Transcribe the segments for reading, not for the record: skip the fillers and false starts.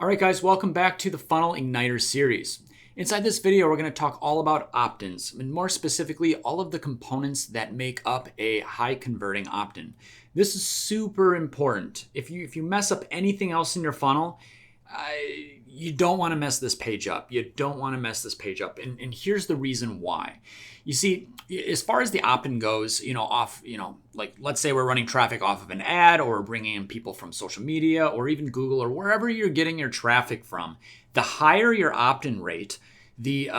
All right, guys, welcome back to the Funnel Igniter series. Inside this video, we're going to talk all about opt-ins, and more specifically, all of the components that make up a high converting opt-in. This is super important. If you mess up anything else in your funnel, you don't want to mess this page up. You don't want to mess this page up. And here's the reason why. You see, as far as the opt-in goes, like let's say we're running traffic off of an ad, or we're bringing in people from social media or even Google or wherever you're getting your traffic from, the higher your opt-in rate, the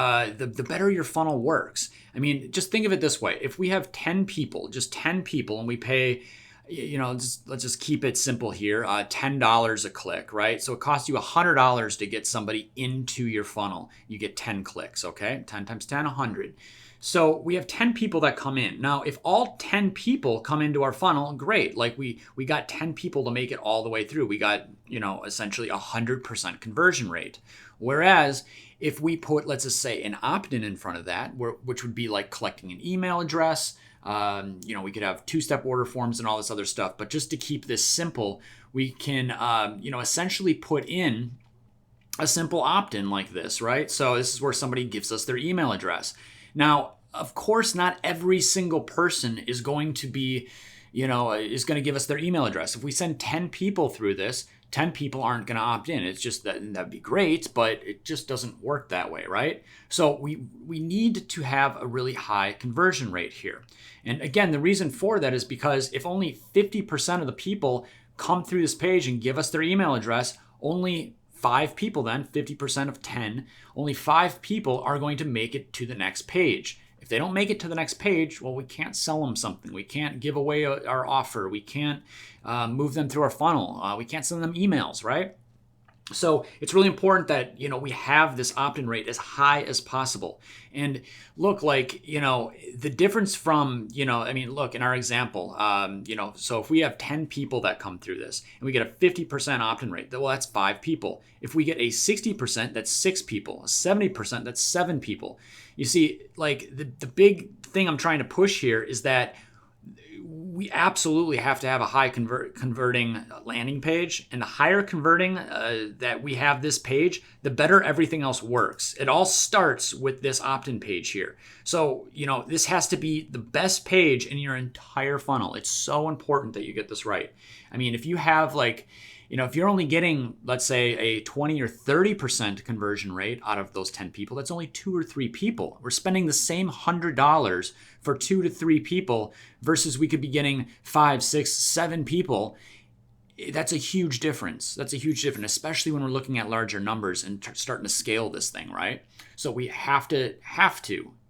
better your funnel works. I mean, just think of it this way. If we have 10 people, just 10 people, and we pay, let's just keep it simple here, $10 a click, right? So it costs you $100 to get somebody into your funnel. You get 10 clicks, okay? 10 times 10, 100. So we have 10 people that come in. Now, if all 10 people come into our funnel, great. Like we got 10 people to make it all the way through. We got, essentially 100% conversion rate. Whereas if we put, let's just say, an opt-in in front of that, which would be like collecting an email address, we could have two-step order forms and all this other stuff. But just to keep this simple, we can, essentially put in a simple opt-in like this, right? So this is where somebody gives us their email address. Now, of course, not every single person is going to be, is going to give us their email address. If we send 10 people through this, 10 people aren't going to opt in. It's just that'd be great, but it just doesn't work that way, right? So we need to have a really high conversion rate here. And again, the reason for that is because if only 50% of the people come through this page and give us their email address, only 5 people then, 50% of 10, only 5 people are going to make it to the next page. If they don't make it to the next page, well, we can't sell them something. We can't give away our offer. We can't move them through our funnel. We can't send them emails, right? So it's really important that, we have this opt-in rate as high as possible. And look, the difference from, look, in our example, so if we have 10 people that come through this and we get a 50% opt-in rate, well, that's 5 people. If we get a 60%, that's 6 people. A 70%, that's 7 people. You see, the big thing I'm trying to push here is that we absolutely have to have a high converting landing page, and the higher converting that we have this page, the better everything else works. It all starts with this opt-in page here. So, this has to be the best page in your entire funnel. It's so important that you get this right. I mean, if you have if you're only getting, let's say, a 20 or 30% conversion rate out of those 10 people, that's only 2 or 3 people. We're spending the same $100 for 2 to 3 people versus we could be getting 5, 6, 7 people. That's a huge difference. That's a huge difference, especially when we're looking at larger numbers and starting to scale this thing, right? So we have to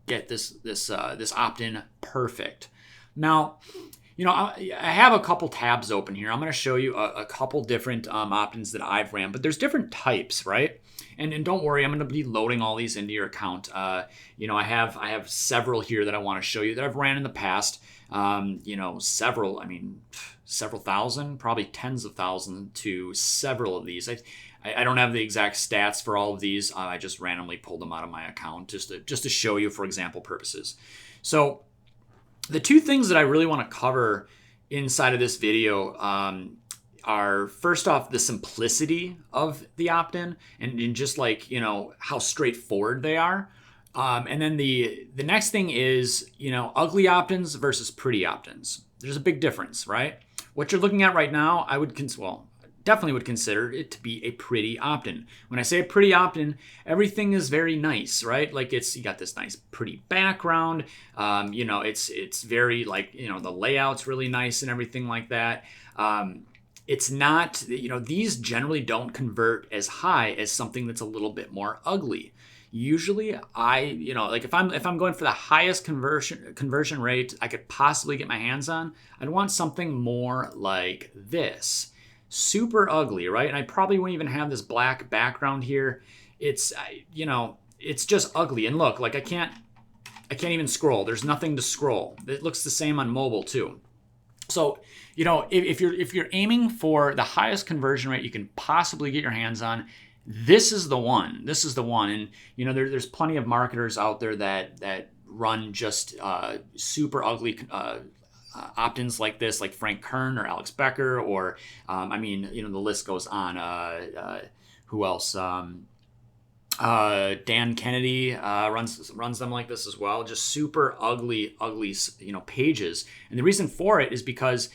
get this opt-in perfect. Now, I have a couple tabs open here. I'm going to show you a couple different opt-ins that I've ran, but there's different types, right? And don't worry, I'm going to be loading all these into your account. I have several here that I want to show you that I've ran in the past. Several thousand, probably tens of thousands to several of these. I don't have the exact stats for all of these. I just randomly pulled them out of my account just to show you for example purposes. So the two things that I really want to cover inside of this video are, first off, the simplicity of the opt-in and just how straightforward they are. And then the next thing is, ugly opt-ins versus pretty opt-ins. There's a big difference, right? What you're looking at right now, I would definitely would consider it to be a pretty opt-in. When I say a pretty opt-in, everything is very nice, right? Like you got this nice pretty background. It's very the layout's really nice and everything like that. It's not, these generally don't convert as high as something that's a little bit more ugly. Usually if I'm going for the highest conversion rate I could possibly get my hands on, I'd want something more like this. Super ugly, right? And I probably wouldn't even have this black background here. It's just ugly. And look, I can't even scroll. There's nothing to scroll. It looks the same on mobile too. So, if you're aiming for the highest conversion rate you can possibly get your hands on, this is the one. This is the one. And there's plenty of marketers out there that run just super ugly opt-ins like this, like Frank Kern or Alex Becker, or the list goes on. Who else? Dan Kennedy runs them like this as well. Just super ugly, pages. And the reason for it is because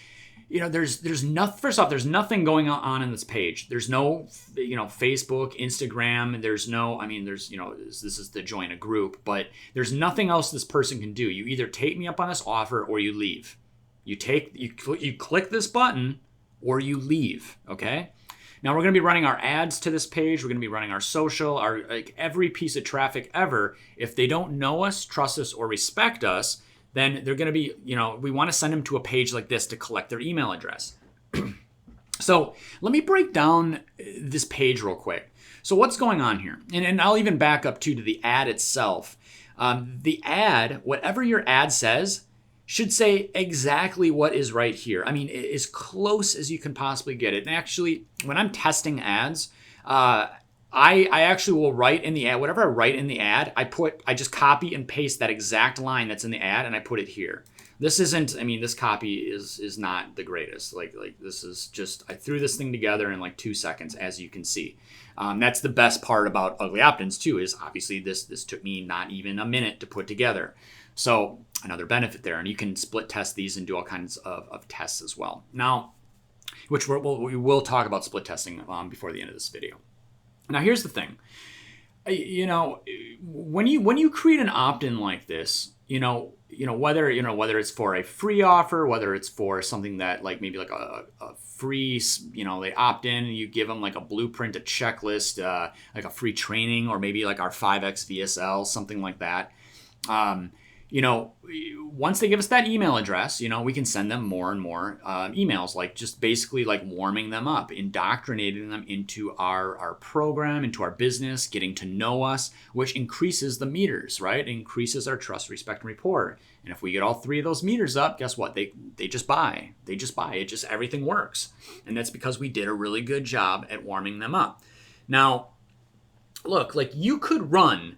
there's nothing. First off, there's nothing going on in this page. There's no Facebook, Instagram. There's no. I mean, this is to join a group, but there's nothing else this person can do. You either take me up on this offer or you leave. You click this button or you leave. Okay. Now we're going to be running our ads to this page. We're going to be running our social, every piece of traffic ever. If they don't know us, trust us, or respect us, then they're going to be, we want to send them to a page like this to collect their email address. So let me break down this page real quick. So what's going on here? And I'll even back up to the ad itself. The ad, whatever your ad says, should say exactly what is right here. I mean, as close as you can possibly get it. And actually, when I'm testing ads, I actually will write in the ad, whatever I write in the ad, I just copy and paste that exact line that's in the ad and I put it here. This isn't, this copy is not the greatest. Like this is just, I threw this thing together in like 2 seconds, as you can see. That's the best part about ugly opt-ins too, is obviously this took me not even a minute to put together. So another benefit there, and you can split test these and do all kinds of tests as well. Now, which we will talk about split testing before the end of this video. Now, here's the thing. When you create an opt-in like this, whether it's for a free offer, whether it's for something that maybe a free, they opt in and you give them like a blueprint, a checklist, like a free training, or maybe like our 5X VSL, something like that. Once they give us that email address, we can send them more and more emails, like just basically like warming them up, indoctrinating them into our program, into our business, getting to know us, which increases the meters, right? It increases our trust, respect, and rapport. And if we get all 3 of those meters up, guess what? They just buy. They just buy. It just, everything works. And that's because we did a really good job at warming them up. Now, look, you could run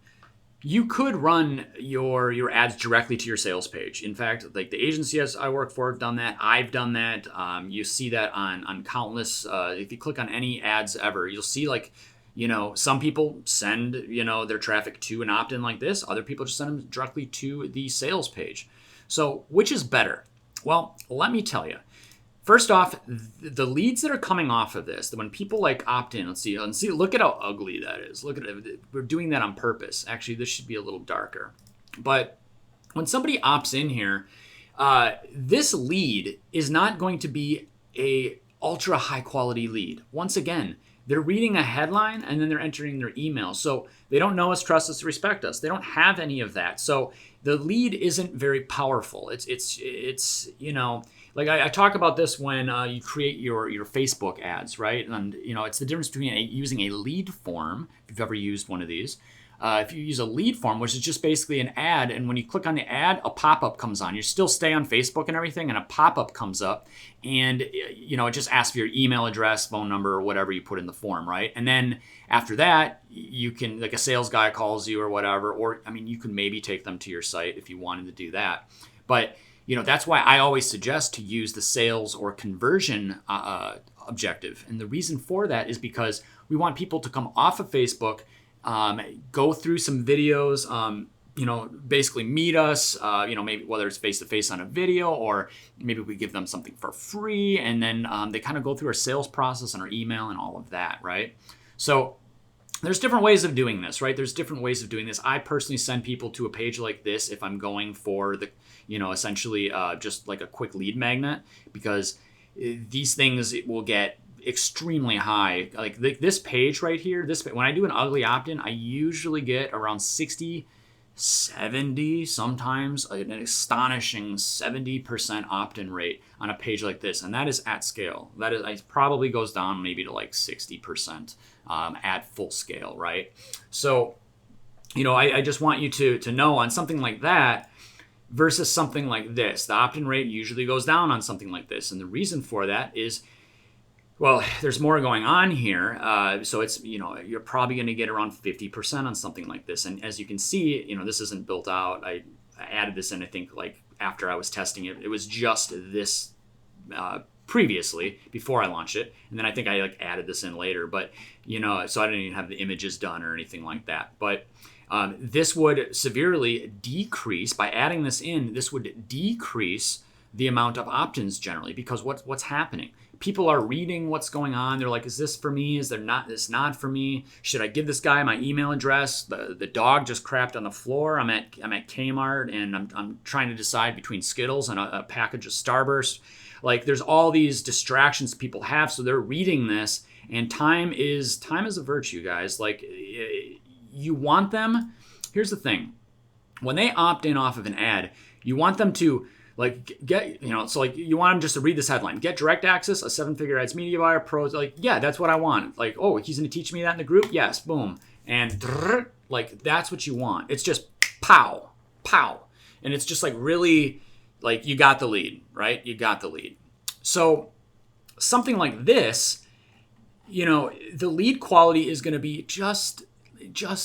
your ads directly to your sales page. In fact, like the agencies I work for have done that. I've done that. You see that on countless, if you click on any ads ever, you'll see some people send, their traffic to an opt-in like this. Other people just send them directly to the sales page. So which is better? Well, let me tell you. First off, the leads that are coming off of this, when people opt in, let's see, look at how ugly that is. Look at it. We're doing that on purpose. Actually, this should be a little darker. But when somebody opts in here, this lead is not going to be a ultra high quality lead. Once again, they're reading a headline and then they're entering their email. So they don't know us, trust us, respect us. They don't have any of that. So the lead isn't very powerful. It's I talk about this when you create your Facebook ads, right? And it's the difference between using a lead form, if you've ever used one of these. If you use a lead form, which is just basically an ad, and when you click on the ad, a pop-up comes on. You still stay on Facebook and everything, and a pop-up comes up, and it just asks for your email address, phone number, or whatever you put in the form, right? And then after that, you can, a sales guy calls you or whatever, or you can maybe take them to your site if you wanted to do that. But that's why I always suggest to use the sales or conversion objective. And the reason for that is because we want people to come off of Facebook, go through some videos, basically meet us, maybe whether it's face-to-face on a video, or maybe we give them something for free. And then they kind of go through our sales process and our email and all of that, right? So there's different ways of doing this, right? There's different ways of doing this. I personally send people to a page like this if I'm going for the, essentially just like a quick lead magnet, because these things will get extremely high. Like this page right here, when I do an ugly opt-in, I usually get around 60, 70, sometimes an astonishing 70% opt-in rate on a page like this. And that is at scale. That is, it probably goes down maybe to 60% at full scale, right? So, I just want you to know on something like that versus something like this, the opt-in rate usually goes down on something like this. And the reason for that is, well, there's more going on here. So it's, you're probably going to get around 50% on something like this. And as you can see, this isn't built out. I added this in, I think, after I was testing it. It was just this previously before I launched it. And then I think I like added this in later, but so I didn't even have the images done or anything like that. But this would severely decrease, by adding this in, this would decrease the amount of opt-ins generally, because what's happening? People are reading what's going on. They're like, is this for me? Is this not for me? Should I give this guy my email address? The dog just crapped on the floor. I'm at Kmart and I'm trying to decide between Skittles and a package of Starburst. Like, there's all these distractions people have, so they're reading this, and time is a virtue, guys. Like, you want them. Here's the thing: when they opt in off of an ad, you want them to get, so like you want them just to read this headline: get direct access, a 7-figure ads media buyer, pros. Like, yeah, that's what I want. Like, oh, he's going to teach me that in the group. Yes, boom, and like that's what you want. It's just pow, pow, and it's just like really. Like, you got the lead, right? You got the lead. So something like this, the lead quality is going to be just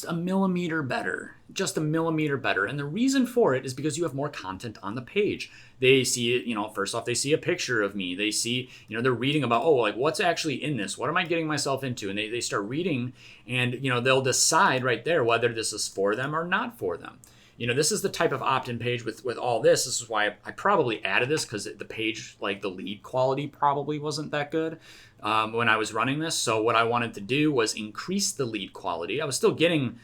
a millimeter better, And the reason for it is because you have more content on the page. They see it, first off, they see a picture of me. They see, they're reading about, like, what's actually in this? What am I getting myself into? And they start reading, and, they'll decide right there whether this is for them or not for them. This is the type of opt-in page with all this. This is why I probably added this, because the page, like the lead quality probably wasn't that good when I was running this. So what I wanted to do was increase the lead quality. I was still getting,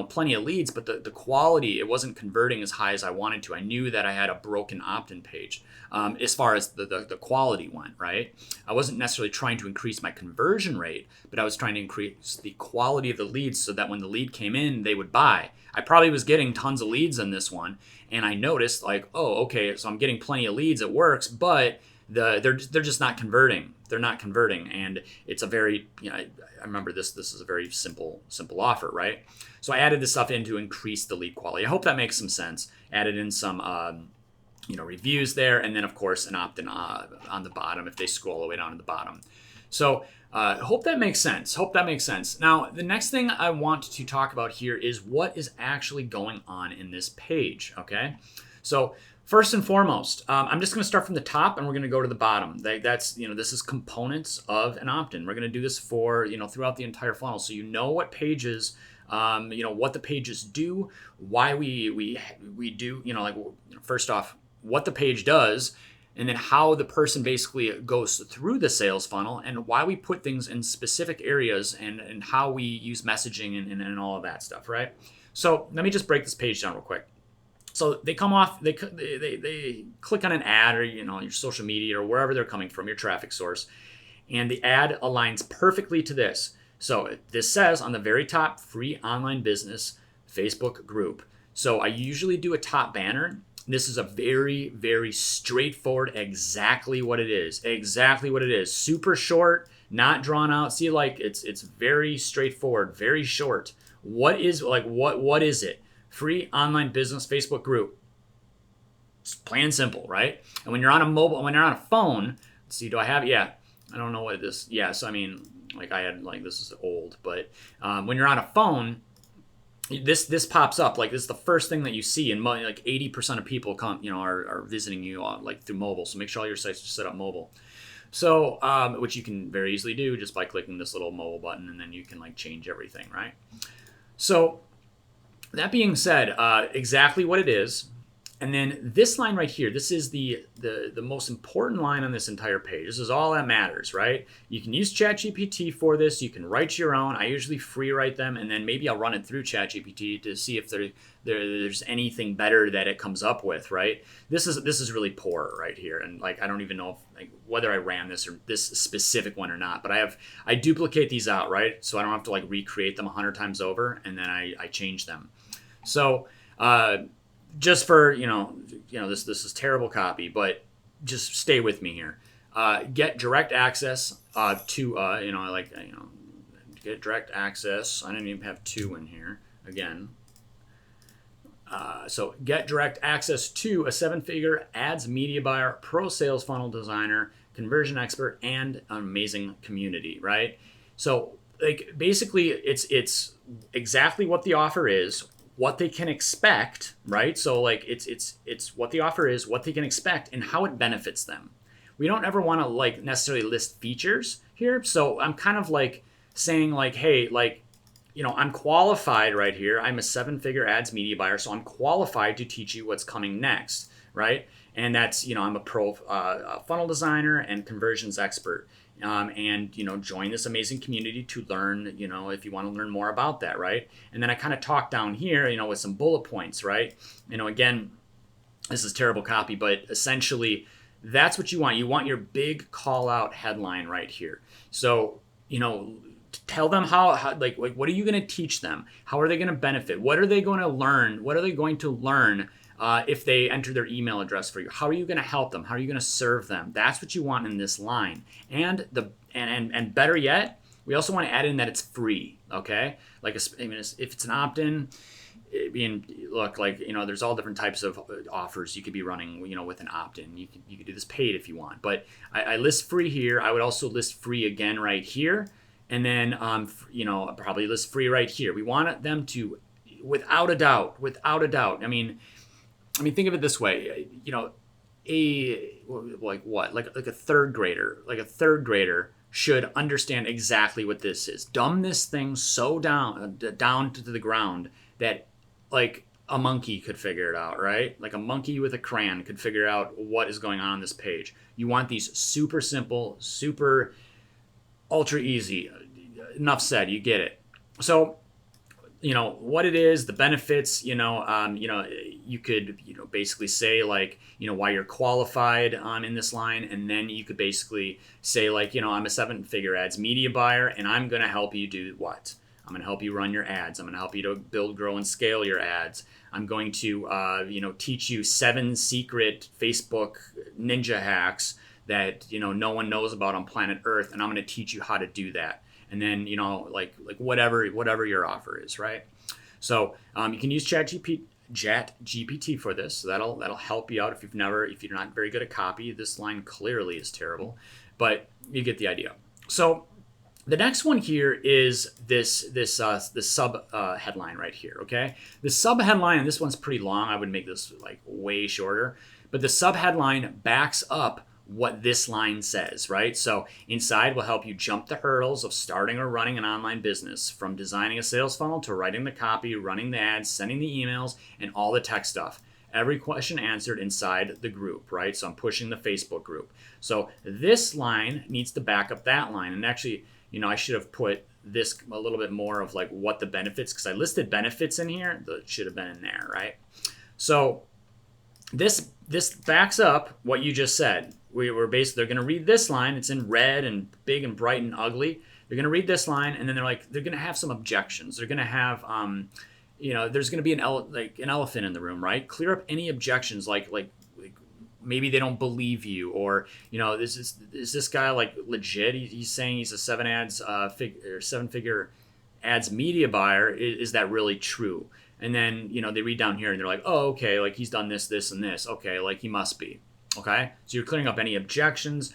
plenty of leads, but the quality, it wasn't converting as high as I wanted to. I knew that I had a broken opt-in page as far as the quality went, right? I wasn't necessarily trying to increase my conversion rate, but I was trying to increase the quality of the leads so that when the lead came in, they would buy. I probably was getting tons of leads on this one, and I noticed like, oh, okay, so I'm getting plenty of leads, it works, but they're just not converting. They're not converting, and it's a very, I remember this is a very simple offer, right? So I added this stuff in to increase the lead quality. I hope that makes some sense. Added in some reviews there, and then of course an opt-in on the bottom if they scroll all the way down to the bottom. So hope that makes sense. Now, the next thing I want to talk about here is what is actually going on in this page, okay? So first and foremost, I'm just going to start from the top and we're going to go to the bottom. That's, this is components of an opt-in. We're going to do this for, throughout the entire funnel. So what pages, what the pages do, why we do, first off, what the page does, and then how the person basically goes through the sales funnel, and why we put things in specific areas, and how we use messaging and all of that stuff, right? So let me just break this page down real quick. So they come off, they click on an ad or, your social media or wherever they're coming from, your traffic source, and the ad aligns perfectly to this. So this says on the very top, free online business Facebook group. So I usually do a top banner. This is a very, very straightforward, exactly what it is. Super short, not drawn out. See, like it's very straightforward, very short. What is it? Free online business Facebook group. It's plain and simple, right? And when you're on a phone, let's see, do I have? Yeah, I don't know what this. Yeah, so I mean, this is old, but when you're on a phone, this pops up. Like, this is the first thing that you see, and like 80% of people are visiting you through mobile. So make sure all your sites are set up mobile. So which you can very easily do just by clicking this little mobile button, and then you can change everything, right? So that being said, exactly what it is. And then this line right here, this is the most important line on this entire page. This is all that matters, right? You can use ChatGPT for this. You can write your own. I usually free write them, and then maybe I'll run it through ChatGPT to see if there's anything better that it comes up with, right? This is really poor right here, and I don't even know if, whether I ran this specific one or not. But I duplicate these out, right? So I don't have to recreate them 100 times over, and then I change them. So. Just for, this is terrible copy, but just stay with me here. Get direct access to, get direct access. I didn't even have 2 in here again. So get direct access to a 7-figure ads media buyer, pro sales funnel designer, conversion expert, and an amazing community, right? So basically it's exactly what the offer is, what they can expect, right? So it's what the offer is, what they can expect, and how it benefits them. we don't ever want to like necessarily list features here. So I'm kind of like saying like, hey, like, I'm qualified right here. I'm a 7-figure ads media buyer, so I'm qualified to teach you what's coming next, right? And that's, I'm a pro funnel designer and conversions expert. And join this amazing community to learn, if you want to learn more about that, right? And then I kind of talk down here, with some bullet points, right? Again, this is terrible copy, but essentially that's what you want. You want your big call out headline right here. So, tell them how like what are you going to teach them? How are they going to benefit? What are they going to learn? What are they going to learn if they enter their email address for you? How are you going to help them? How are you going to serve them? That's what you want in this line. And and better yet, we also want to add in that it's free. Okay, like if it's an opt-in. Look, like, there's all different types of offers you could be running, with an opt-in. You could do this paid if you want, but I list free here. I would also list free again right here. And then, probably list free right here. We want them to, without a doubt. I mean, think of it this way, like a third grader should understand exactly what this is. Dumb this thing so down to the ground that like a monkey could figure it out, right? Like a monkey with a crayon could figure out what is going on this page. You want these super simple, super ultra easy. Enough said, you get it. So, what it is, the benefits, you could, basically say like, why you're qualified in this line. And then you could basically say like, I'm a 7-figure ads media buyer and I'm going to help you do what? I'm going to help you run your ads. I'm going to help you to build, grow, and scale your ads. I'm going to, teach you 7 secret Facebook ninja hacks that, no one knows about on planet Earth. And I'm going to teach you how to do that. And then, like whatever your offer is, right? So you can use ChatGPT for this. So that'll help you out if you're not very good at copy. This line clearly is terrible, but you get the idea. So the next one here is this sub headline right here. Okay, the sub headline, and this one's pretty long. I would make this like way shorter, but the sub headline backs up what this line says, right? So inside will help you jump the hurdles of starting or running an online business, from designing a sales funnel to writing the copy, running the ads, sending the emails, and all the tech stuff. Every question answered inside the group, right? So I'm pushing the Facebook group. So this line needs to back up that line. And actually, I should have put this a little bit more of like what the benefits, because I listed benefits in here. That should have been in there, right? So this backs up what you just said. They're going to read this line. It's in red and big and bright and ugly. They're going to read this line, and then they're going to have some objections. They're going to have, there's going to be an elephant in the room, right? Clear up any objections, like maybe they don't believe you, or is this guy like legit? He's saying he's a 7-figure ads media buyer. Is that really true? And then they read down here and they're like, oh, okay, like he's done this, this, and this. Okay, like he must be. Okay, so you're clearing up any objections.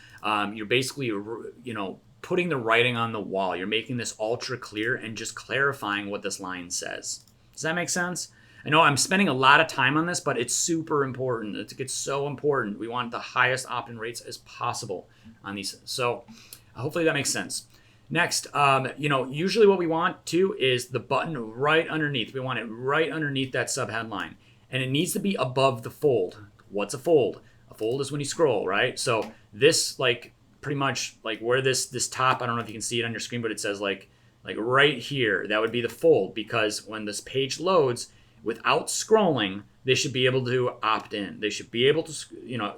You're basically, putting the writing on the wall. You're making this ultra clear and just clarifying what this line says. Does that make sense? I know I'm spending a lot of time on this, but it's super important. It's so important. We want the highest opt-in rates as possible on these. So hopefully that makes sense. Next, usually what we want too is the button right underneath. We want it right underneath that subheadline, and it needs to be above the fold. What's a fold? A fold is when you scroll, right? So this, like, pretty much like where this top, I don't know if you can see it on your screen, but it says like right here, that would be the fold, because when this page loads, without scrolling, they should be able to opt in. They should be able to,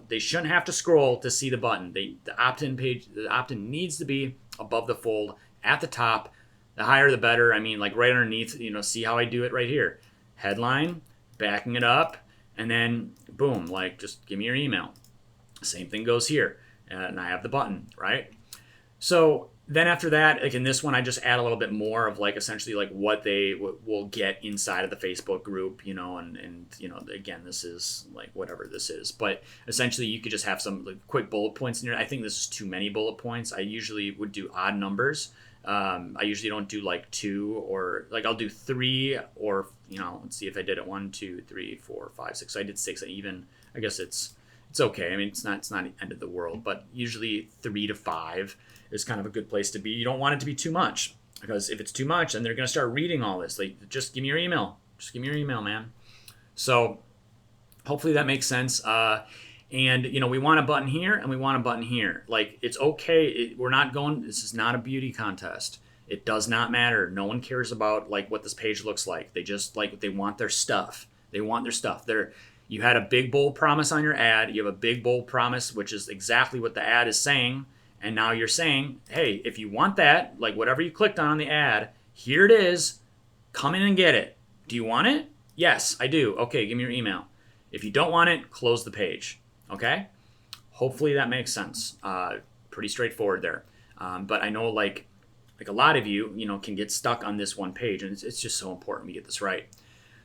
they shouldn't have to scroll to see the button. The opt-in page, the opt-in needs to be above the fold at the top. The higher the better. I mean, like right underneath, see how I do it right here. Headline, backing it up, and then boom, like just give me your email. Same thing goes here. And I have the button, right? So then after that, like in this one, I just add a little bit more of like essentially like what they will get inside of the Facebook group, and again, this is like whatever this is, but essentially you could just have some like quick bullet points in here. I think this is too many bullet points. I usually would do odd numbers. I usually don't do like 2, or like I'll do 3, or let's see if I did it 1, 2, 3, 4, 5, 6. So I did 6. I guess it's It's okay. I mean, it's not the end of the world, but usually 3 to 5 is kind of a good place to be. You don't want it to be too much, because if it's too much, then they're going to start reading all this. Like, just give me your email. Just give me your email, man. So hopefully that makes sense. And, you know, we want a button here and we want a button here. Like, it's okay. We're not going, this is not a beauty contest. It does not matter. No one cares about, like, what this page looks like. They just, like, they want their stuff. They want their stuff. You had a big, bold promise on your ad. You have a big, bold promise, which is exactly what the ad is saying. And now you're saying, hey, if you want that, like whatever you clicked on the ad, here it is. Come in and get it. Do you want it? Yes, I do. Okay, give me your email. If you don't want it, close the page. Okay? Hopefully that makes sense. Pretty straightforward there. But I know like a lot of you, you know, can get stuck on this one page, and it's just so important we get this right.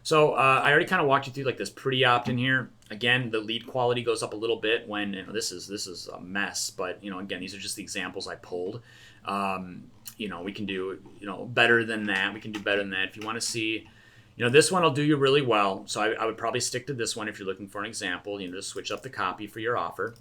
So I already kind of walked you through like this pretty opt-in here. Again, the lead quality goes up a little bit when, you know, this is a mess, but, you know, again, these are just the examples I pulled. You know, we can do, you know, better than that. We can do better than that. If you want to see, you know, this one will do you really well. So I would probably stick to this one if you're looking for an example. You know, just switch up the copy for your offer.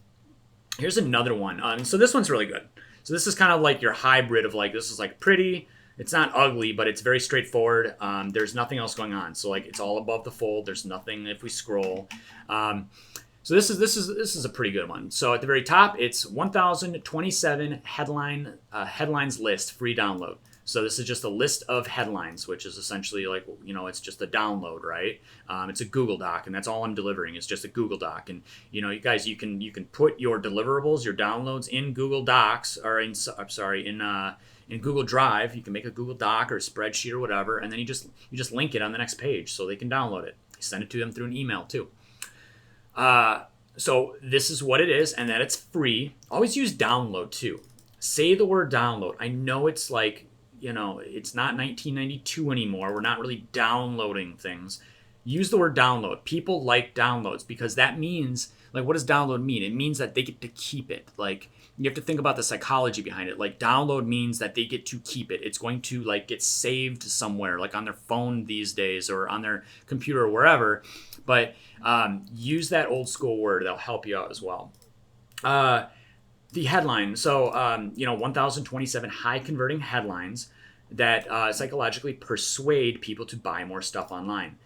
Here's another one. So this one's really good. So this is kind of like your hybrid of like, this is like pretty. It's not ugly, but it's very straightforward. There's nothing else going on. So like it's all above the fold. There's nothing if we scroll. So this is a pretty good one. So at the very top, it's 1,027 headlines list, free download. So this is just a list of headlines, which is essentially like, you know, it's just a download, right? It's a Google Doc, and that's all I'm delivering. It's just a Google Doc. And, you know, you guys, you can put your deliverables, your downloads in Google Docs, or in Google Drive. You can make a Google Doc or a spreadsheet or whatever, and then you just link it on the next page so they can download it. You send it to them through an email too. So this is what it is, and that it's free. Always use download too. Say the word download. I know it's like, you know, it's not 1992 anymore. We're not really downloading things. Use the word download. People like downloads because that means, like, what does download mean? It means that they get to keep it. Like, you have to think about the psychology behind it. Like, download means that they get to keep it. It's going to, like, get saved somewhere, like on their phone these days or on their computer or wherever. But use that old school word. That'll help you out as well. The headline. So, you know, 1,027 high converting headlines that psychologically persuade people to buy more stuff online.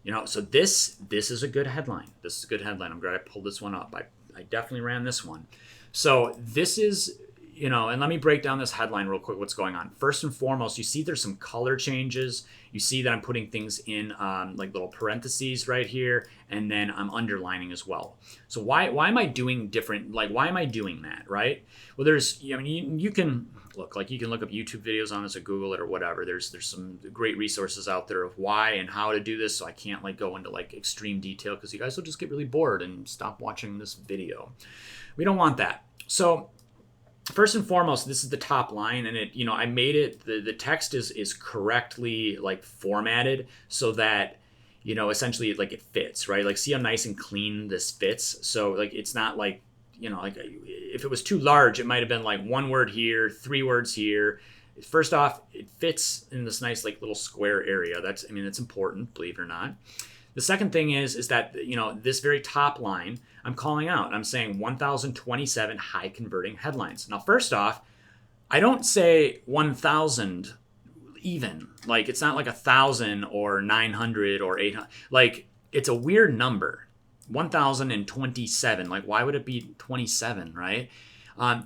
You know, so this is a good headline. This is a good headline. I'm glad I pulled this one up. I definitely ran this one. So this is, you know, and let me break down this headline real quick, what's going on. First and foremost, you see there's some color changes. You see that I'm putting things in like little parentheses right here, and then I'm underlining as well. So why am I doing different, like why am I doing that, right? Well, there's, I mean, you can look up YouTube videos on this or Google it or whatever. There's some great resources out there of why and how to do this, so I can't like go into like extreme detail because you guys will just get really bored and stop watching this video. We don't want that. So first and foremost, this is the top line, and it, you know, I made it, the text is correctly like formatted so that, you know, essentially like it fits, right? Like, see how nice and clean this fits. So like, it's not like, you know, like if it was too large, it might've been like one word here, 3 words here. First off, it fits in this nice like little square area. That's, I mean, that's important, believe it or not. The second thing is that, you know, this very top line, I'm calling out. I'm saying 1,027 high converting headlines. Now, first off, I don't say 1,000 even. Like, it's not like 1,000 or 900 or 800. Like, it's a weird number. 1,027. Like, why would it be 27, right?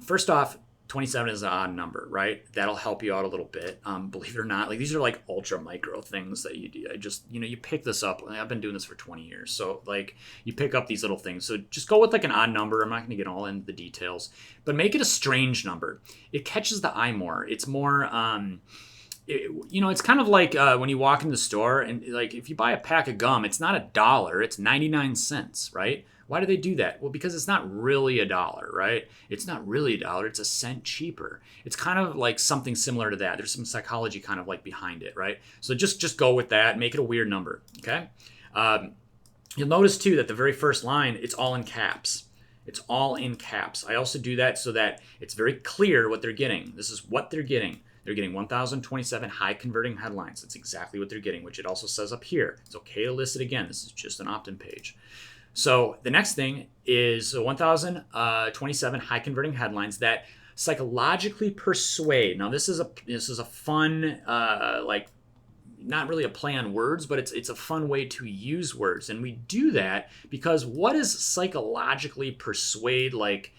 First off, 27 is an odd number, right? That'll help you out a little bit. Believe it or not, like these are like ultra micro things that you do. I just, you know, you pick this up. I've been doing this for 20 years. So like you pick up these little things. So just go with like an odd number. I'm not going to get all into the details, but make it a strange number. It catches the eye more. It's more, you know, it's kind of like when you walk in the store and like if you buy a pack of gum, it's not $1, it's 99 cents, right? Why do they do that? Well, because it's not really $1, right? It's not really $1. It's a cent cheaper. It's kind of like something similar to that. There's some psychology kind of like behind it, right? So just go with that. Make it a weird number, okay? You'll notice too that the very first line, it's all in caps. It's all in caps. I also do that so that it's very clear what they're getting. This is what they're getting. They're getting 1,027 high converting headlines. That's exactly what they're getting, which it also says up here. It's okay to list it again. This is just an opt-in page. So the next thing is 1027 high converting headlines that psychologically persuade. Now this is a fun like not really a play on words, but it's a fun way to use words. And we do that because what does psychologically persuade like?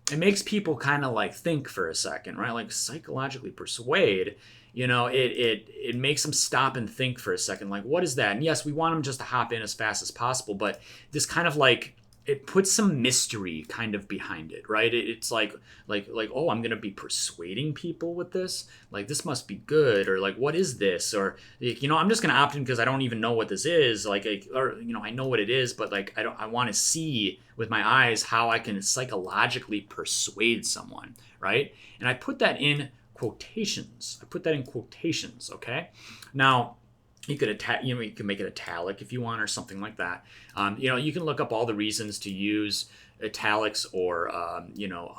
It makes people kind of like think for a second, right? Like psychologically persuade, it makes them stop and think for a second. Like, what is that? And yes, we want them just to hop in as fast as possible, but this kind of like it puts some mystery kind of behind it, right? It's like oh, I'm gonna be persuading people with this. Like this must be good, or like what is this? Or I'm just gonna opt in because I don't even know what this is. Or I know what it is, but like I want to see with my eyes how I can psychologically persuade someone, right? And I put that in quotations. Okay. Now you could you can make it italic if you want or something like that. You can look up all the reasons to use italics or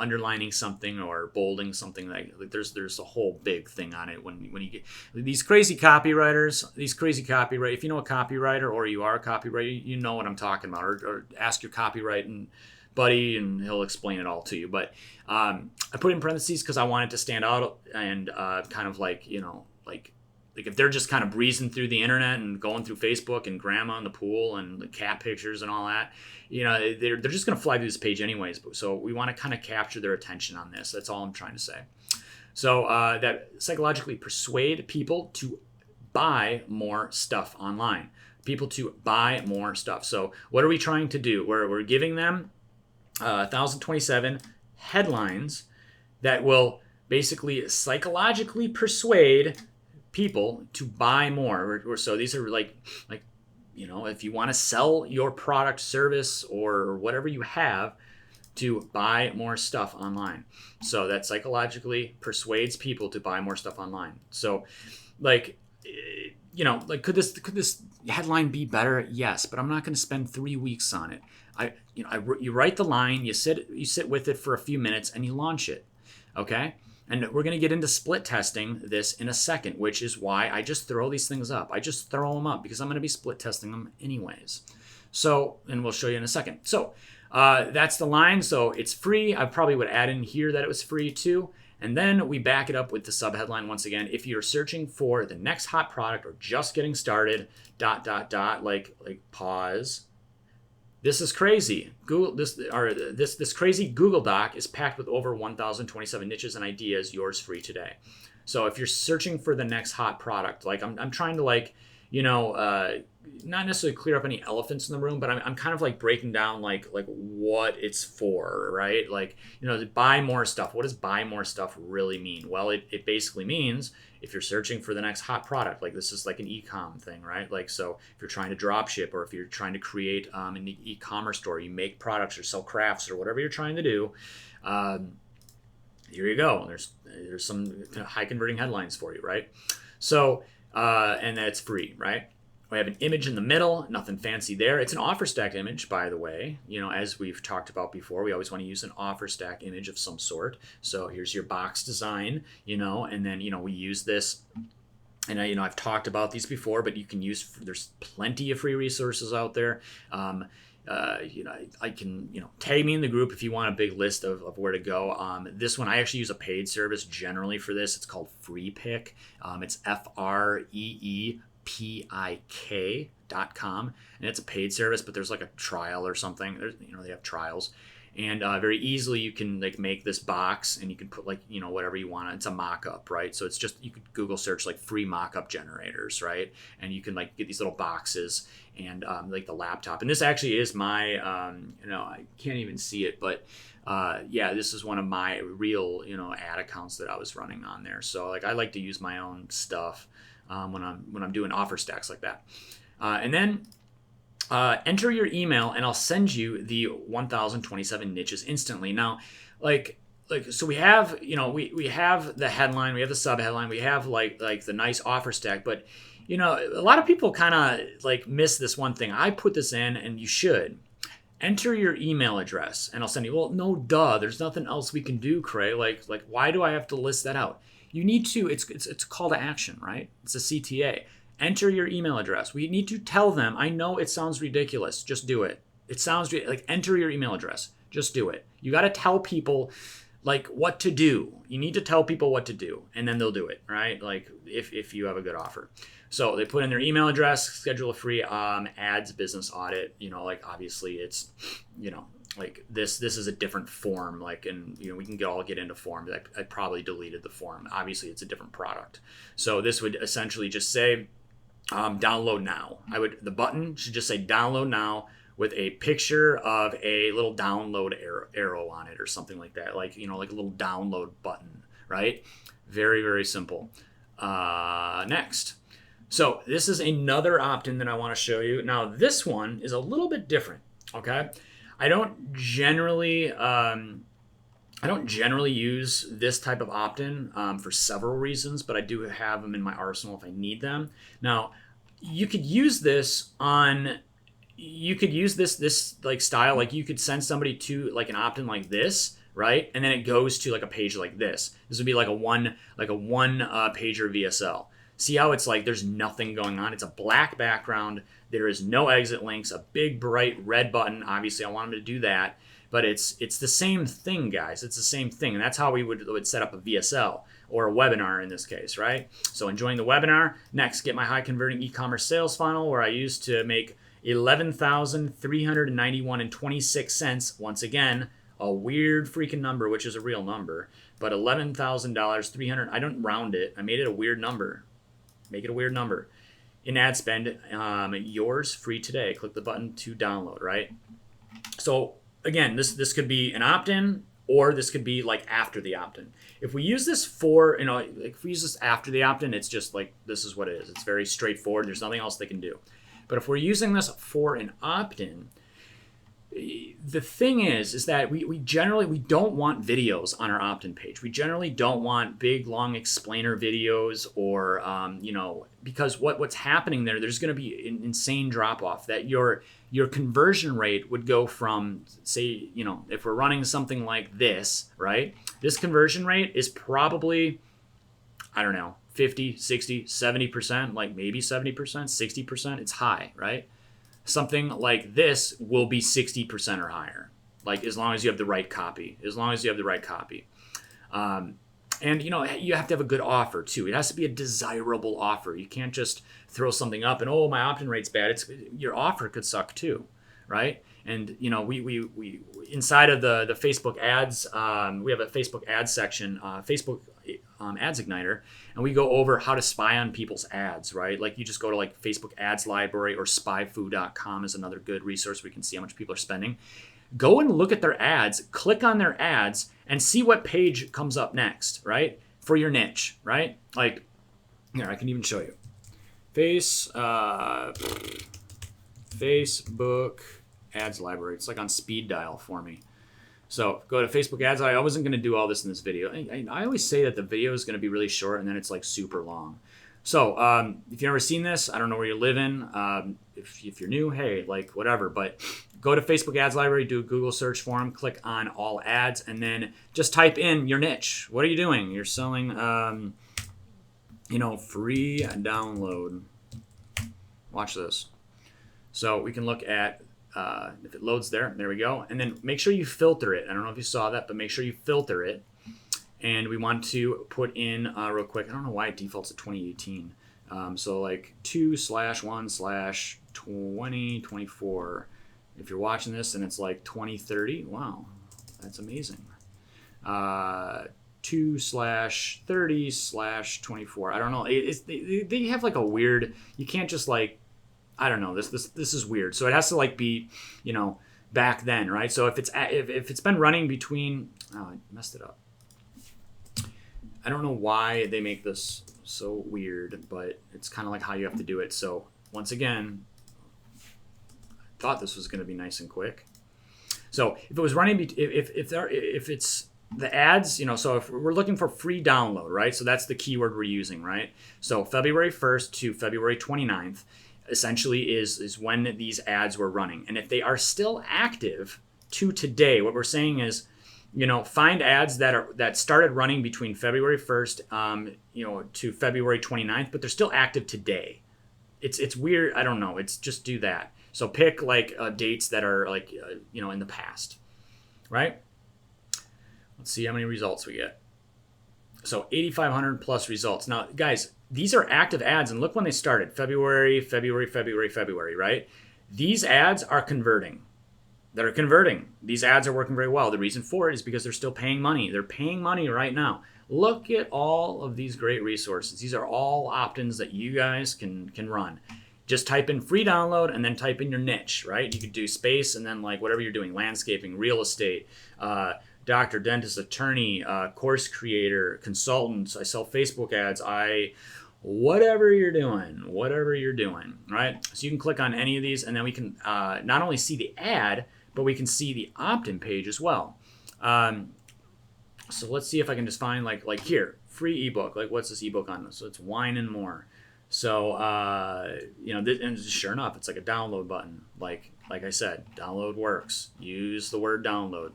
underlining something or bolding something. Like there's a whole big thing on it when you get these crazy copywriters. If you know a copywriter or you are a copywriter, you know what I'm talking about. Or ask your copywriting buddy and he'll explain it all to you. But I put it in parentheses because I want it to stand out and kind of like like if they're just kind of breezing through the internet and going through Facebook and grandma in the pool and the cat pictures and all that, they're just going to fly through this page anyways. So we want to kind of capture their attention on this. That's all I'm trying to say. So that psychologically persuade people to buy more stuff online. People to buy more stuff. So what are we trying to do? We're giving them 1027 headlines that will basically psychologically persuade people to buy more. So these are like if you want to sell your product, service, or whatever you have, to buy more stuff online. So that psychologically persuades people to buy more stuff online. So could this headline be better? Yes, but I'm not going to spend 3 weeks on it. You write the line, you sit with it for a few minutes, and you launch it. Okay. And we're going to get into split testing this in a second, which is why I just throw these things up. I just throw them up because I'm going to be split testing them anyways. So, and we'll show you in a second. So that's the line. So it's free. I probably would add in here that it was free too. And then we back it up with the subheadline once again. If you're searching for the next hot product or just getting started, ... like pause. This is crazy. This crazy Google Doc is packed with over 1,027 niches and ideas. Yours free today. So if you're searching for the next hot product, like I'm trying to not necessarily clear up any elephants in the room, but I'm kind of like breaking down like what it's for, right? To buy more stuff. What does buy more stuff really mean? Well, it basically means if you're searching for the next hot product, like this is like an e-com thing, right? So if you're trying to drop ship or if you're trying to create an e-commerce store, you make products or sell crafts or whatever you're trying to do, here you go. There's some high converting headlines for you, right? So, and that's free, right? We have an image in the middle, nothing fancy there. It's an offer stack image, by the way. As we've talked about before, we always want to use an offer stack image of some sort. So here's your box design, and then, we use this. And I've talked about these before, but you can there's plenty of free resources out there. I can, tag me in the group if you want a big list of where to go. This one, I actually use a paid service generally for this. It's called Free Pick. It's FREEPIK.com, and it's a paid service, but there's like a trial or something. They have trials, and very easily you can make this box, and you can put whatever you want. It's a mock-up, right? So it's just, you could Google search free mock-up generators, right? And you can get these little boxes and the laptop. And this actually is my I can't even see it, but this is one of my real ad accounts that I was running on there. So I like to use my own stuff when I'm doing offer stacks like that. And then enter your email and I'll send you the 1,027 niches instantly. Now, so we have, we have the headline, we have the sub headline, we have the nice offer stack, but a lot of people kind of miss this one thing. I put this in, and you should enter your email address and I'll send you. Well, no, duh. There's nothing else we can do, Kraig. Why do I have to list that out? You need to, it's a call to action, right? It's a CTA. Enter your email address. We need to tell them, I know it sounds ridiculous, just do it. it sounds like enter your email address. Just do it. You got to tell people like what to do. You need to tell people what to do, and then they'll do it, right? Like if you have a good offer. So they put in their email address, schedule a free ads business audit. Like obviously it's, like this is a different form. Like, and we can all get into forms. I probably deleted the form. Obviously it's a different product. So this would essentially just say download now. The button should just say download now, with a picture of a little download arrow on it or something like that. Like, like a little download button, right? Very, very simple. Next. So this is another opt-in that I want to show you. Now, this one is a little bit different, okay? I don't generally use this type of opt-in for several reasons, but I do have them in my arsenal if I need them. Now, you could use this this like style, like you could send somebody to like an opt-in like this, right? And then it goes to like a page like this. This would be like a one pager VSL. See how it's like there's nothing going on? It's a black background. There is no exit links, a big bright red button. Obviously I want them to do that, but it's the same thing, guys. It's the same thing. And that's how we would set up a VSL or a webinar in this case, right? So enjoying the webinar. Next, get my high converting e-commerce sales funnel where I used to make $11,391.26. Once again, a weird freaking number, which is a real number, but $11,000, 300. I don't round it. I made it a weird number. Make it a weird number. In ad spend, yours free today. Click the button to download, right? So again, this could be an opt-in, or this could be like after the opt-in. If we use this if we use this after the opt-in, it's just like, this is what it is. It's very straightforward. There's nothing else they can do. But if we're using this for an opt-in, the thing is that we generally don't want videos on our opt-in page. We generally don't want big, long explainer videos or, because what's happening there's going to be an insane drop-off that your conversion rate would go from, say, if we're running something like this, right? This conversion rate is probably, I don't know, 50, 60, 70%, like maybe 70%, 60%. It's high, right? Something like this will be 60% or higher, like as long as you have the right copy. And you have to have a good offer too. It has to be a desirable offer. You can't just throw something up and, oh, my opt-in rate's bad. Your offer could suck too, right? And we inside of the Facebook ads, we have a Facebook ads section, Facebook Ads Igniter, and we go over how to spy on people's ads, right? Like you just go to like Facebook Ads Library, or spyfoo.com is another good resource. We can see how much people are spending. Go and look at their ads, click on their ads, and see what page comes up next, right? For your niche, right? Like, here, I can even show you. Facebook Ads Library. It's like on speed dial for me. So go to Facebook Ads. I wasn't going to do all this in this video. I always say that the video is going to be really short and then it's like super long. So if you've never seen this, I don't know where you live in. If you're new, hey, like whatever. But go to Facebook Ads Library, do a Google search for them, click on all ads, and then just type in your niche. What are you doing? You're selling, free download. Watch this. So we can look at, if it loads there we go. And then make sure you filter it. I don't know if you saw that, but make sure you filter it. And we want to put in real quick. I don't know why it defaults to 2018. So like 2/1/2024. If you're watching this and it's like 2030, wow, that's amazing. 2/30/24. I don't know. They have like a weird. You can't just like. I don't know. This is weird. So it has to like be, back then, right? So if it's been running between. Oh, I messed it up. I don't know why they make this so weird, but it's kind of like how you have to do it. So once again, I thought this was going to be nice and quick. So if it was running, if it's the ads, so if we're looking for free download, right? So that's the keyword we're using, right? So February 1st to February 29th essentially is when these ads were running. And if they are still active to today, what we're saying is, find ads that started running between February 1st, to February 29th, but they're still active today. It's weird. I don't know. It's just do that. So pick like dates that are like, in the past, right? Let's see how many results we get. So 8,500 plus results. Now, guys, these are active ads, and look when they started. February, right? These ads are converting. That are converting. These ads are working very well. The reason for it is because they're still paying money. They're paying money right now. Look at all of these great resources. These are all opt-ins that you guys can run. Just type in free download and then type in your niche, right? You could do space and then like whatever you're doing, landscaping, real estate, doctor, dentist, attorney, course creator, consultants. I sell Facebook ads. Whatever you're doing, right? So you can click on any of these, and then we can not only see the ad, but we can see the opt-in page as well. So let's see if I can just find like here, free ebook. Like what's this ebook on? So it's Wine and More. So and sure enough, it's like a download button. Like I said, download works. Use the word download.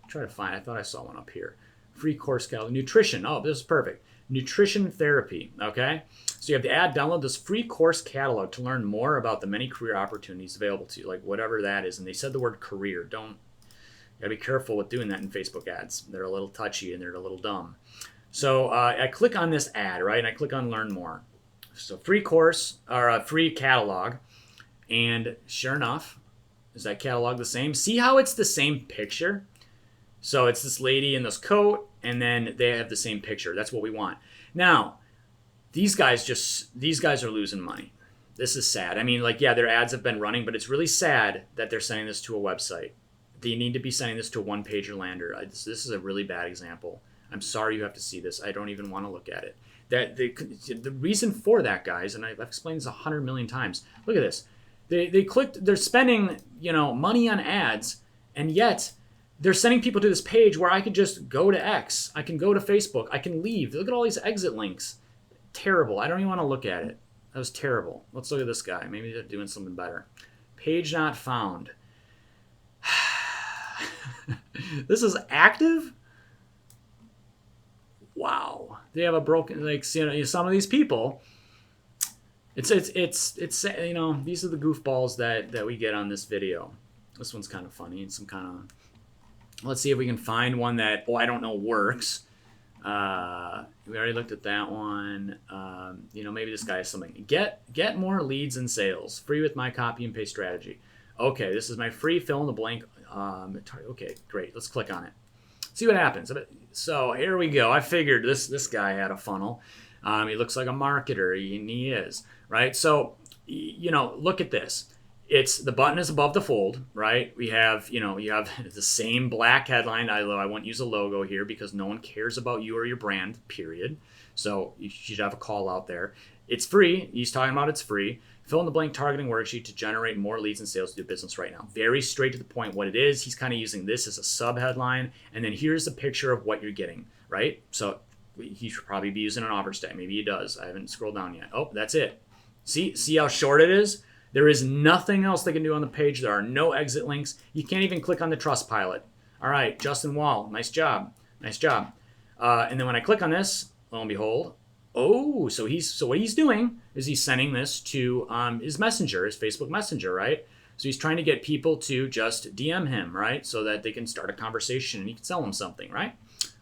Try to find. I thought I saw one up here. Free course catalog, nutrition. Oh, this is perfect. Nutrition therapy. Okay. So you have the ad. Download this free course catalog to learn more about the many career opportunities available to you, like whatever that is. And they said the word career. Gotta be careful with doing that in Facebook ads. They're a little touchy and they're a little dumb. So I click on this ad, right? And I click on learn more. So free course or a free catalog. And sure enough, is that catalog the same? See how it's the same picture? So it's this lady in this coat, and then they have the same picture. That's what we want. Now, these guys are losing money. This is sad. I mean, like, yeah, their ads have been running, but it's really sad that they're sending this to a website. They need to be sending this to a one-pager lander. This is a really bad example. I'm sorry you have to see this. I don't even want to look at it. The reason for that, guys, and I've explained this 100 million times. Look at this. They clicked. They're spending money on ads, and yet they're sending people to this page where I could just go to X. I can go to Facebook. I can leave. Look at all these exit links. Terrible. I don't even want to look at it. That was terrible. Let's look at this guy. Maybe they're doing something better. Page not found. This is active? Wow. They have a broken, some of these people. It's these are the goofballs that we get on this video. This one's kind of funny and some kind of. Let's see if we can find one that I don't know works. We already looked at that one. Maybe this guy has something. Get more leads and sales. Free with my copy and paste strategy. Okay, this is my free fill in the blank. Okay, great. Let's click on it. See what happens. So here we go. I figured this guy had a funnel. He looks like a marketer. He is, right? So, look at this. The button is above the fold, right? We have, you have the same black headline. I won't use a logo here because no one cares about you or your brand, period. So you should have a call out there. It's free. He's talking about it's free. Fill in the blank targeting worksheet to generate more leads and sales to do business right now. Very straight to the point what it is. He's kind of using this as a sub headline. And then here's a picture of what you're getting, right? So he should probably be using an offer stack. Maybe he does. I haven't scrolled down yet. Oh, that's it. See how short it is? There is nothing else they can do on the page. There are no exit links. You can't even click on the Trustpilot. All right, Justin Wall, nice job. And then when I click on this, lo and behold, so what he's doing is he's sending this to his messenger, his Facebook Messenger, right? So he's trying to get people to just DM him, right? So that they can start a conversation and he can sell them something, right?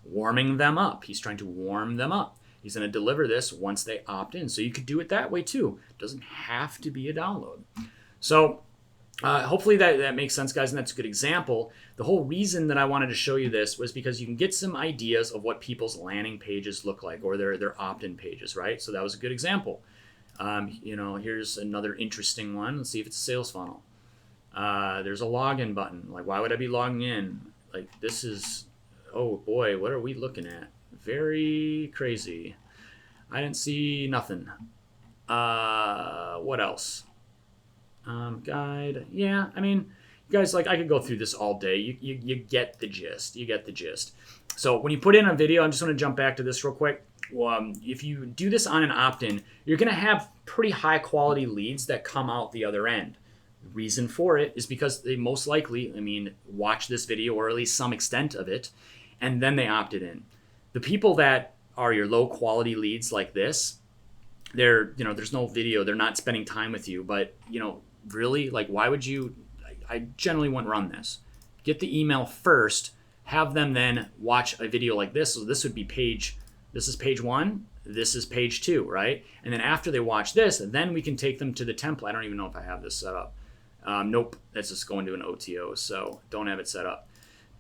Warming them up. He's trying to warm them up. He's going to deliver this once they opt in. So you could do it that way too. It doesn't have to be a download. So hopefully that makes sense, guys, and that's a good example. The whole reason that I wanted to show you this was because you can get some ideas of what people's landing pages look like or their opt-in pages, right? So that was a good example. Here's another interesting one. Let's see if it's a sales funnel. There's a login button. Like, why would I be logging in? Like, this is, oh boy, what are we looking at? Very crazy. I didn't see nothing. What else? Guide. Yeah, I mean, you guys, I could go through this all day. You get the gist. You get the gist. So when you put in a video, I'm just going to jump back to this real quick. If you do this on an opt-in, you're going to have pretty high quality leads that come out the other end. The reason for it is because they most likely, watch this video or at least some extent of it, and then they opted in. The people that are your low quality leads like this, there's no video, they're not spending time with you, but really? Like, why would you? I generally wouldn't run this. Get the email first, have them then watch a video like this. So this would be this is page 1, this is page 2, right? And then after they watch this, then we can take them to the template. I don't even know if I have this set up. Nope, that's just going to an OTO, so don't have it set up.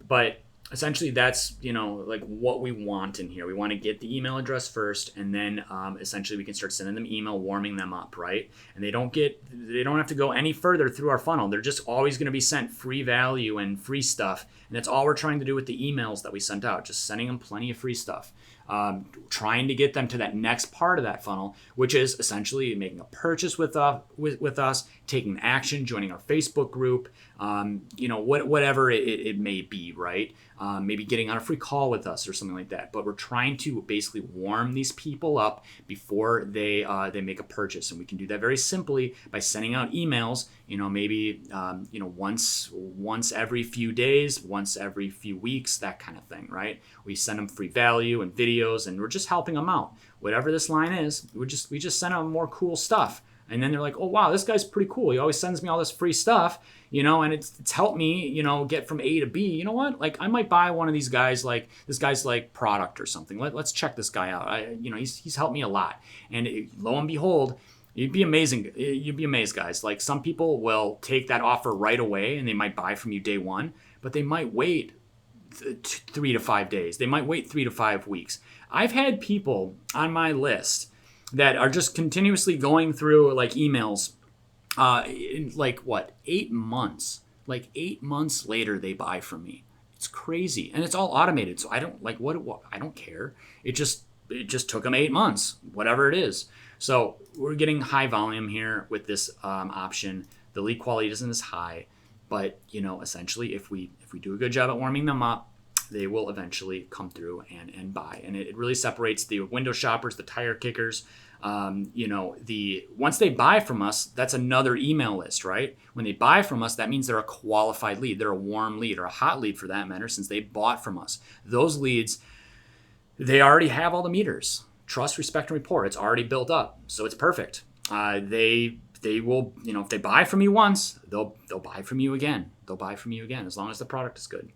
But essentially that's, like what we want in here. We want to get the email address first, and then essentially we can start sending them email, warming them up, right? And they don't have to go any further through our funnel. They're just always going to be sent free value and free stuff. And that's all we're trying to do with the emails that we sent out, just sending them plenty of free stuff. Trying to get them to that next part of that funnel, which is essentially making a purchase with us, taking action, joining our Facebook group, whatever it may be, right? Maybe getting on a free call with us or something like that. But we're trying to basically warm these people up before they make a purchase, and we can do that very simply by sending out emails. Maybe once every few days, once every few weeks, that kind of thing, right? We send them free value and videos, and we're just helping them out. Whatever this line is, we just send them more cool stuff. And then they're like, oh, wow, this guy's pretty cool. He always sends me all this free stuff, and it's helped me, get from A to B. You know what? Like, I might buy one of these guys, like this guy's like product or something. Let's check this guy out. He's helped me a lot. And lo and behold, you'd be amazing. You'd be amazed, guys. Like, some people will take that offer right away and they might buy from you day one, but they might wait 3 to 5 days. They might wait 3 to 5 weeks. I've had people on my list that are just continuously going through like emails in 8 months. Like 8 months later, they buy from me. It's crazy. And it's all automated. So I don't I don't care. It just took them 8 months, whatever it is. So we're getting high volume here with this option. The lead quality isn't as high, but essentially if we do a good job at warming them up, they will eventually come through and buy. And it really separates the window shoppers, the tire kickers. Once they buy from us, that's another email list, right? When they buy from us, that means they're a qualified lead. They're a warm lead, or a hot lead for that matter, since they bought from us. Those leads, they already have all the meters. Trust, respect, and rapport. It's already built up. So it's perfect. They will, if they buy from you once, they'll buy from you again. They'll buy from you again, as long as the product is good.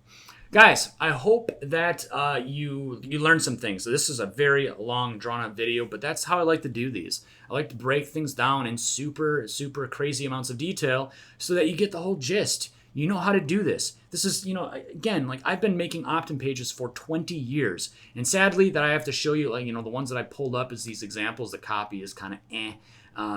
Guys, I hope that you learned some things. So this is a very long, drawn-out video, but that's how I like to do these. I like to break things down in super, super crazy amounts of detail so that you get the whole gist. You know how to do this. This is, again, like, I've been making Optin pages for 20 years. And sadly, that I have to show you, the ones that I pulled up as these examples, the copy is kind of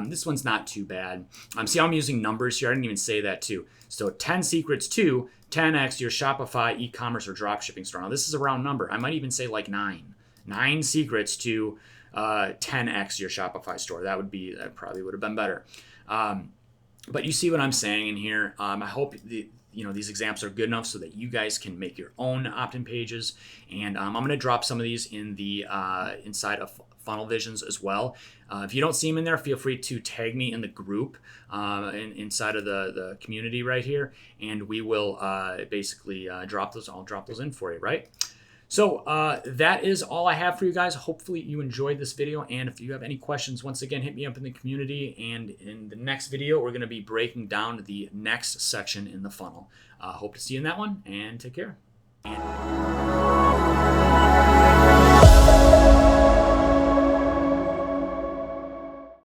This one's not too bad. See how I'm using numbers here? I didn't even say that too. So 10 secrets to 10x your Shopify e-commerce or dropshipping store. Now this is a round number. I might even say like 9. 9 secrets to 10x your Shopify store. That probably would have been better. But you see what I'm saying in here. I hope these examples are good enough so that you guys can make your own Optin pages. And I'm going to drop some of these in the inside of Funnel Visions as well. If you don't see them in there, feel free to tag me in the group inside of the community right here, and we will basically drop those. I'll drop those in for you, right? So that is all I have for you guys. Hopefully you enjoyed this video, and if you have any questions, once again, hit me up in the community, and in the next video, we're going to be breaking down the next section in the funnel. Hope to see you in that one, and take care.